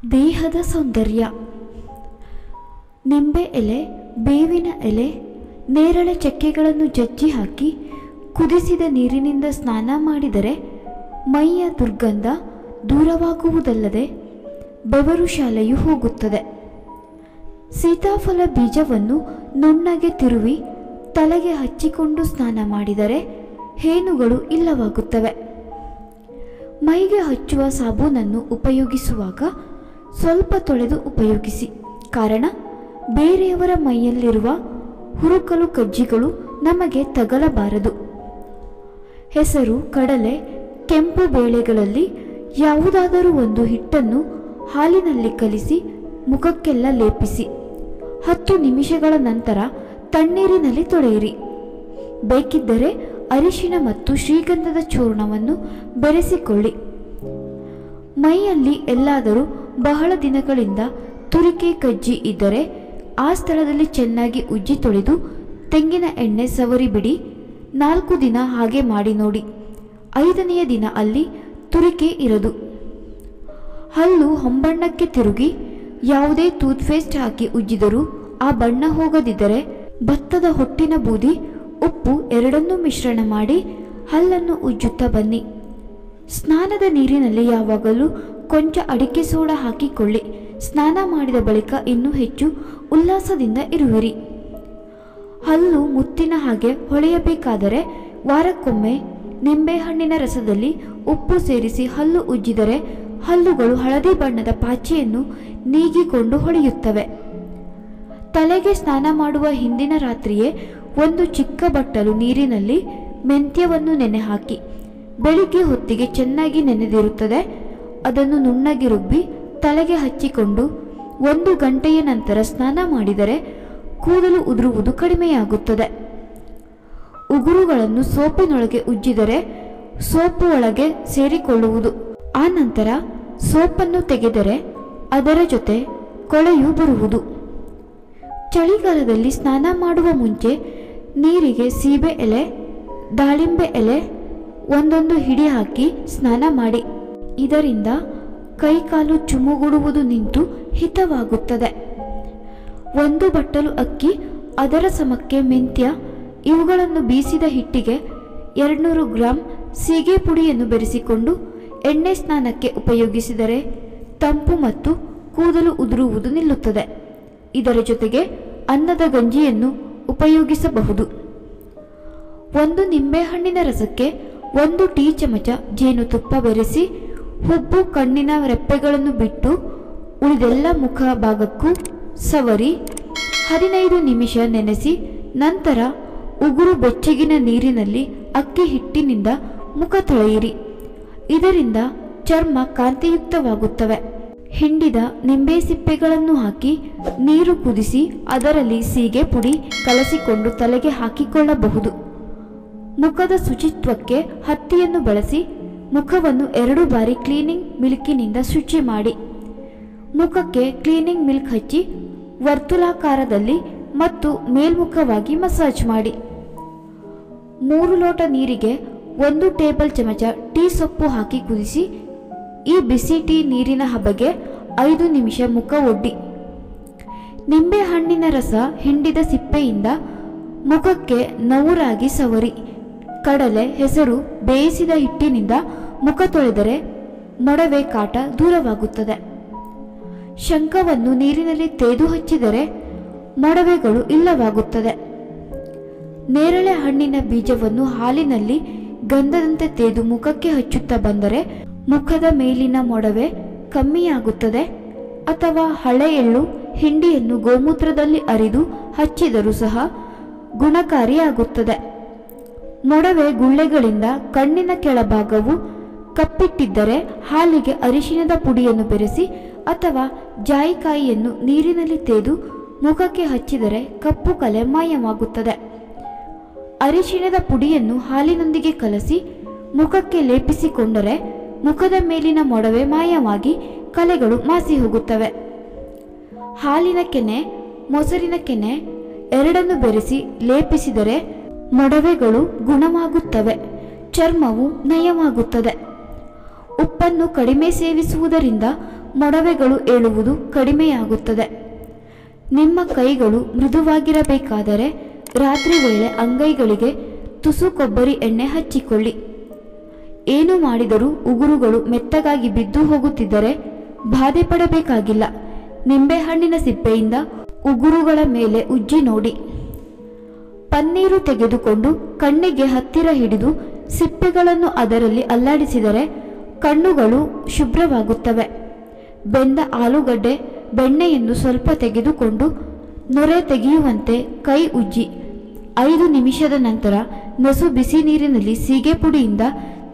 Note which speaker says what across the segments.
Speaker 1: ದೇಹದ ಸೌಂದರ್ಯ. ನಿಂಬೆ ಎಲೆ, ಬೇವಿನ ಎಲೆ, ನೇರಳೆ ಚಕ್ಕೆಗಳನ್ನು ಜಜ್ಜಿ ಹಾಕಿ ಕುದಿಸಿದ ನೀರಿನಿಂದ ಸ್ನಾನ ಮಾಡಿದರೆ ಮೈಯ ದುರ್ಗಂಧ ದೂರವಾಗುವುದಲ್ಲದೆ ಬೆವರು ಶಾಲೆಯು ಹೋಗುತ್ತದೆ. ಸೀತಾಫಲ ಬೀಜವನ್ನು ನುಣ್ಣಗೆ ತಿರುವಿ ತಲೆಗೆ ಹಚ್ಚಿಕೊಂಡು ಸ್ನಾನ ಮಾಡಿದರೆ ಹೇನುಗಳು ಇಲ್ಲವಾಗುತ್ತವೆ. ಮೈಗೆ ಹಚ್ಚುವ ಸಾಬೂನನ್ನು ಉಪಯೋಗಿಸುವಾಗ ಸ್ವಲ್ಪ ತೊಳೆದು ಉಪಯೋಗಿಸಿ. ಕಾರಣ, ಬೇರೆಯವರ ಮೈಯಲ್ಲಿರುವ ಹುರುಕಲು ಕಜ್ಜಿಗಳು ನಮಗೆ ತಗಲಬಾರದು. ಹೆಸರು, ಕಡಲೆ, ಕೆಂಪು ಬೇಳೆಗಳಲ್ಲಿ ಯಾವುದಾದರೂ ಒಂದು ಹಿಟ್ಟನ್ನು ಹಾಲಿನಲ್ಲಿ ಕಲಿಸಿ ಮುಖಕ್ಕೆಲ್ಲ ಲೇಪಿಸಿ 10 ನಿಮಿಷಗಳ ನಂತರ ತಣ್ಣೀರಿನಲ್ಲಿ ತೊಳೆಯಿರಿ. ಬೇಕಿದ್ದರೆ ಅರಿಶಿನ ಮತ್ತು ಶ್ರೀಗಂಧದ ಚೂರ್ಣವನ್ನು ಬೆರೆಸಿಕೊಳ್ಳಿ. ಮೈಯಲ್ಲಿ ಎಲ್ಲಾದರೂ ಬಹಳ ದಿನಗಳಿಂದ ತುರಿಕೆ ಕಜ್ಜಿ ಇದ್ದರೆ ಆ ಸ್ಥಳದಲ್ಲಿ ಚೆನ್ನಾಗಿ ಉಜ್ಜಿ ತೊಳೆದು ತೆಂಗಿನ ಎಣ್ಣೆ ಸವರಿ ಬಿಡಿ. 4 ದಿನ ಹಾಗೆ ಮಾಡಿ ನೋಡಿ. 5ನೆಯ ದಿನ ಅಲ್ಲಿ ತುರಿಕೆ ಇರದು. ಹಲ್ಲು ಹೊಂಬಣ್ಣಕ್ಕೆ ತಿರುಗಿ ಯಾವುದೇ ಟೂತ್ಪೇಸ್ಟ್ ಹಾಕಿ ಉಜ್ಜಿದರೂ ಆ ಬಣ್ಣ ಹೋಗದಿದ್ದರೆ ಭತ್ತದ ಹೊಟ್ಟಿನ ಬೂದಿ, ಉಪ್ಪು ಎರಡನ್ನೂ ಮಿಶ್ರಣ ಮಾಡಿ ಹಲ್ಲನ್ನು ಉಜ್ಜುತ್ತಾ ಬನ್ನಿ. ಸ್ನಾನದ ನೀರಿನಲ್ಲಿ ಯಾವಾಗಲೂ ಕೊಂಚ ಅಡಿಕೆ ಸೋಡಾ ಹಾಕಿಕೊಳ್ಳಿ. ಸ್ನಾನ ಮಾಡಿದ ಬಳಿಕ ಇನ್ನೂ ಹೆಚ್ಚು ಉಲ್ಲಾಸದಿಂದ ಇರುವಿರಿ. ಹಲ್ಲು ಮುತ್ತಿನ ಹಾಗೆ ಹೊಳೆಯಬೇಕಾದರೆ ವಾರಕ್ಕೊಮ್ಮೆ ನಿಂಬೆಹಣ್ಣಿನ ರಸದಲ್ಲಿ ಉಪ್ಪು ಸೇರಿಸಿ ಹಲ್ಲು ಉಜ್ಜಿದರೆ ಹಲ್ಲುಗಳು ಹಳದಿ ಬಣ್ಣದ ಪಾಚಿಯನ್ನು ನೀಗಿಕೊಂಡು ಹೊಳೆಯುತ್ತವೆ. ತಲೆಗೆ ಸ್ನಾನ ಮಾಡುವ ಹಿಂದಿನ ರಾತ್ರಿಯೇ ಒಂದು ಚಿಕ್ಕ ಬಟ್ಟಲು ನೀರಿನಲ್ಲಿ ಮೆಂತ್ಯವನ್ನು ನೆನೆ ಹಾಕಿ. ಬೆಳಿಗ್ಗೆ ಹೊತ್ತಿಗೆ ಚೆನ್ನಾಗಿ ನೆನೆದಿರುತ್ತದೆ. ಅದನ್ನು ನುಣ್ಣಗೆ ರುಬ್ಬಿ ತಲೆಗೆ ಹಚ್ಚಿಕೊಂಡು 1 ಗಂಟೆಯ ನಂತರ ಸ್ನಾನ ಮಾಡಿದರೆ ಕೂದಲು ಉದುರುವುದು ಕಡಿಮೆಯಾಗುತ್ತದೆ. ಉಗುರುಗಳನ್ನು ಸೋಪಿನೊಳಗೆ ಉಜ್ಜಿದರೆ ಸೋಪು ಒಳಗೆ ಸೇರಿಕೊಳ್ಳುವುದು. ಆ ನಂತರ ಸೋಪನ್ನು ತೆಗೆದರೆ ಅದರ ಜೊತೆ ಕೊಳೆಯು ಬರುವುದು. ಚಳಿಗಾಲದಲ್ಲಿ ಸ್ನಾನ ಮಾಡುವ ಮುಂಚೆ ನೀರಿಗೆ ಸೀಬೆ ಎಲೆ, ದಾಳಿಂಬೆ ಎಲೆ ಒಂದೊಂದು ಹಿಡಿ ಹಾಕಿ ಸ್ನಾನ ಮಾಡಿ. ಇದರಿಂದ ಕೈಕಾಲು ಚುಮುಗುಡುವುದು ನಿಂತು ಹಿತವಾಗುತ್ತದೆ. 1 ಬಟ್ಟಲು ಅಕ್ಕಿ, ಅದರ ಸಮಕ್ಕೆ ಮೆಂತ್ಯ ಇವುಗಳನ್ನು ಬೀಸಿದ ಹಿಟ್ಟಿಗೆ 200 ಗ್ರಾಂ ಸೀಗೆ ಪುಡಿಯನ್ನು ಬೆರೆಸಿಕೊಂಡು ಎಣ್ಣೆ ಸ್ನಾನಕ್ಕೆ ಉಪಯೋಗಿಸಿದರೆ ತಂಪು ಮತ್ತು ಕೂದಲು ಉದುರುವುದು ನಿಲ್ಲುತ್ತದೆ. ಇದರ ಜೊತೆಗೆ ಅನ್ನದ ಗಂಜಿಯನ್ನು ಉಪಯೋಗಿಸಬಹುದು. 1 ನಿಂಬೆಹಣ್ಣಿನ ರಸಕ್ಕೆ 1 ಟೀ ಚಮಚ ಜೇನುತುಪ್ಪ ಬೆರೆಸಿ ಹುಬ್ಬು ಕಣ್ಣಿನ ರೆಪ್ಪೆಗಳನ್ನು ಬಿಟ್ಟು ಉಳಿದೆಲ್ಲ ಮುಖ ಭಾಗಕ್ಕೂ ಸವರಿ 15 ನಿಮಿಷ ನೆನೆಸಿ ನಂತರ ಉಗುರು ಬೆಚ್ಚಗಿನ ನೀರಿನಲ್ಲಿ ಅಕ್ಕಿ ಹಿಟ್ಟಿನಿಂದ ಮುಖ ತೊಳೆಯಿರಿ. ಇದರಿಂದ ಚರ್ಮ ಕಾಂತಿಯುಕ್ತವಾಗುತ್ತವೆ. ಹಿಂಡಿದ ನಿಂಬೆ ಸಿಪ್ಪೆಗಳನ್ನು ಹಾಕಿ ನೀರು ಕುದಿಸಿ ಅದರಲ್ಲಿ ಸೀಗೆ ಪುಡಿ ಕಲಸಿಕೊಂಡು ತಲೆಗೆ ಹಾಕಿಕೊಳ್ಳಬಹುದು. ಮುಖದ ಶುಚಿತ್ವಕ್ಕೆ ಹತ್ತಿಯನ್ನು ಬಳಸಿ ಮುಖವನ್ನು 2 ಬಾರಿ ಕ್ಲೀನಿಂಗ್ ಮಿಲ್ಕಿನಿಂದ ಶುಚಿ ಮಾಡಿ. ಮುಖಕ್ಕೆ ಕ್ಲೀನಿಂಗ್ ಮಿಲ್ಕ್ ಹಚ್ಚಿ ವರ್ತುಲಾಕಾರದಲ್ಲಿ ಮತ್ತು ಮೇಲ್ಮುಖವಾಗಿ ಮಸಾಜ್ ಮಾಡಿ. 3 ಲೋಟ ನೀರಿಗೆ 1 ಟೇಬಲ್ ಚಮಚ ಟೀ ಸೊಪ್ಪು ಹಾಕಿ ಕುದಿಸಿ ಈ ಬಿಸಿ ಟೀ ನೀರಿನ ಹಬೆಗೆ 5 ನಿಮಿಷ ಮುಖ ಒಡ್ಡಿ. ನಿಂಬೆಹಣ್ಣಿನ ರಸ ಹಿಂಡಿದ ಸಿಪ್ಪೆಯಿಂದ ಮುಖಕ್ಕೆ ನವುರಾಗಿ ಸವರಿ. ಕಡಲೆ, ಹೆಸರು ಬೇಯಿಸಿದ ಹಿಟ್ಟಿನಿಂದ ಮುಖ ತೊಳೆದರೆ ಮೊಡವೆ ಕಾಟ ದೂರವಾಗುತ್ತದೆ. ಶಂಖವನ್ನು ನೀರಿನಲ್ಲಿ ತೇದು ಹಚ್ಚಿದರೆ ಮೊಡವೆಗಳು ಇಲ್ಲವಾಗುತ್ತದೆ. ನೇರಳೆ ಹಣ್ಣಿನ ಬೀಜವನ್ನು ಹಾಲಿನಲ್ಲಿ ಗಂಧದಂತೆ ತೇದು ಮುಖಕ್ಕೆ ಹಚ್ಚುತ್ತಾ ಬಂದರೆ ಮುಖದ ಮೇಲಿನ ಮೊಡವೆ ಕಮ್ಮಿಯಾಗುತ್ತದೆ. ಅಥವಾ ಹಳೆ ಎಳ್ಳು ಹಿಂಡಿಯನ್ನು ಗೋಮೂತ್ರದಲ್ಲಿ ಅರಿದು ಹಚ್ಚಿದರೂ ಸಹ ಗುಣಕಾರಿಯಾಗುತ್ತದೆ. ಮೊಡವೆ ಗುಳ್ಳೆಗಳಿಂದ ಕಣ್ಣಿನ ಕೆಳಭಾಗವು ಕಪ್ಪಿಟ್ಟಿದ್ದರೆ ಹಾಲಿಗೆ ಅರಿಶಿನದ ಪುಡಿಯನ್ನು ಬೆರೆಸಿ ಅಥವಾ ಜಾಯಿಕಾಯಿಯನ್ನು ನೀರಿನಲ್ಲಿ ತೇದು ಮುಖಕ್ಕೆ ಹಚ್ಚಿದರೆ ಕಪ್ಪು ಕಲೆ ಮಾಯವಾಗುತ್ತದೆ. ಅರಿಶಿಣದ ಪುಡಿಯನ್ನು ಹಾಲಿನೊಂದಿಗೆ ಕಲಸಿ ಮುಖಕ್ಕೆ ಲೇಪಿಸಿಕೊಂಡರೆ ಮುಖದ ಮೇಲಿನ ಮೊಡವೆ ಮಾಯವಾಗಿ ಕಲೆಗಳು ಮಾಸಿ ಹೋಗುತ್ತವೆ. ಹಾಲಿನ ಕೆನೆ, ಮೊಸರಿನ ಕೆನೆ ಎರಡನ್ನು ಬೆರೆಸಿ ಲೇಪಿಸಿದರೆ ಮೊಡವೆಗಳು ಗುಣವಾಗುತ್ತವೆ. ಚರ್ಮವು ನಯವಾಗುತ್ತದೆ. ಉಪ್ಪನ್ನು ಕಡಿಮೆ ಸೇವಿಸುವುದರಿಂದ ಮೊಡವೆಗಳು ಏಳುವುದು ಕಡಿಮೆಯಾಗುತ್ತದೆ. ನಿಮ್ಮ ಕೈಗಳು ಮೃದುವಾಗಿರಬೇಕಾದರೆ ರಾತ್ರಿ ವೇಳೆ ಅಂಗೈಗಳಿಗೆ ತುಸು ಕೊಬ್ಬರಿ ಎಣ್ಣೆ ಹಚ್ಚಿಕೊಳ್ಳಿ. ಏನು ಮಾಡಿದರೂ ಉಗುರುಗಳು ಮೆತ್ತಗಾಗಿ ಬಿದ್ದು ಹೋಗುತ್ತಿದ್ದರೆ ಬಾಧೆ ಪಡಬೇಕಾಗಿಲ್ಲ. ನಿಂಬೆಹಣ್ಣಿನ ಸಿಪ್ಪೆಯಿಂದ ಉಗುರುಗಳ ಮೇಲೆ ಉಜ್ಜಿ ನೋಡಿ. ಪನ್ನೀರು ತೆಗೆದುಕೊಂಡು ಕಣ್ಣಿಗೆ ಹತ್ತಿರ ಹಿಡಿದು ಸಿಪ್ಪೆಗಳನ್ನು ಅದರಲ್ಲಿ ಅಲ್ಲಾಡಿಸಿದರೆ ಕಣ್ಣುಗಳು ಶುಭ್ರವಾಗುತ್ತವೆ. ಬೆಂದ ಆಲೂಗಡ್ಡೆ ಬೆಣ್ಣೆಯನ್ನು ಸ್ವಲ್ಪ ತೆಗೆದುಕೊಂಡು ನೊರೆ ತೆಗೆಯುವಂತೆ ಕೈ ಉಜ್ಜಿ 5 ನಿಮಿಷದ ನಂತರ ನಸು ಬಿಸಿ ನೀರಿನಲ್ಲಿ ಸೀಗೆ ಪುಡಿಯಿಂದ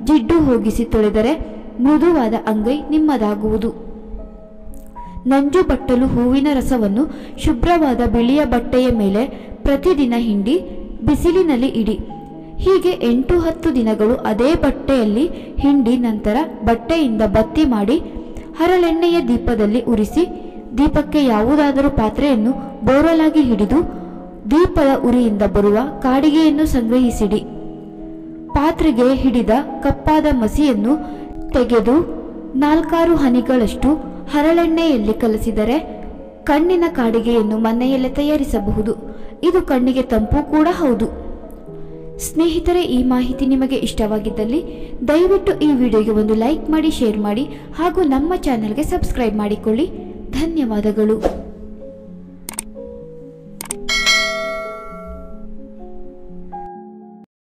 Speaker 1: ಜಿಡ್ಡು ಹೋಗಿಸಿ ತೊಳೆದರೆ ಮೃದುವಾದ ಅಂಗೈ ನಿಮ್ಮದಾಗುವುದು. ನಂಜು ಬಟ್ಟಲು ಹೂವಿನ ರಸವನ್ನು ಶುಭ್ರವಾದ ಬಿಳಿಯ ಬಟ್ಟೆಯ ಮೇಲೆ ಪ್ರತಿದಿನ ಹಿಂಡಿ ಬಿಸಿಲಿನಲ್ಲಿ ಇಡಿ. ಹೀಗೆ 8-10 ದಿನಗಳು ಅದೇ ಬಟ್ಟೆಯಲ್ಲಿ ಹಿಂಡಿ ನಂತರ ಬಟ್ಟೆಯಿಂದ ಬತ್ತಿ ಮಾಡಿ ಹರಳೆಣ್ಣೆಯ ದೀಪದಲ್ಲಿ ಉರಿಸಿ ದೀಪಕ್ಕೆ ಯಾವುದಾದರೂ ಪಾತ್ರೆಯನ್ನು ಬೋರಲಾಗಿ ಹಿಡಿದು ದೀಪದ ಉರಿಯಿಂದ ಬರುವ ಕಾಡಿಗೆಯನ್ನು ಸಂಗ್ರಹಿಸಿಡಿ. ಪಾತ್ರೆಗೆ ಹಿಡಿದ ಕಪ್ಪಾದ ಮಸಿಯನ್ನು ತೆಗೆದು 4-6 ಹನಿಗಳಷ್ಟು ಹರಳೆಣ್ಣೆಯಲ್ಲಿ ಕಲಸಿದರೆ ಕಣ್ಣಿನ ಕಾಡಿಗೆಯನ್ನು ಮನೆಯಲ್ಲೇ ತಯಾರಿಸಬಹುದು. ಇದು ಕಣ್ಣಿಗೆ ತಂಪು ಕೂಡ ಹೌದು. ಸ್ನೇಹಿತರೆ, ಈ ಮಾಹಿತಿ ನಿಮಗೆ ಇಷ್ಟವಾಗಿದ್ದಲ್ಲಿ ದಯವಿಟ್ಟು ಈ ವಿಡಿಯೋಗೆ ಒಂದು ಲೈಕ್ ಮಾಡಿ, ಶೇರ್ ಮಾಡಿ ಹಾಗೂ ನಮ್ಮ ಚಾನೆಲ್ಗೆ ಸಬ್ಸ್ಕ್ರೈಬ್ ಮಾಡಿಕೊಳ್ಳಿ. ಧನ್ಯವಾದಗಳು.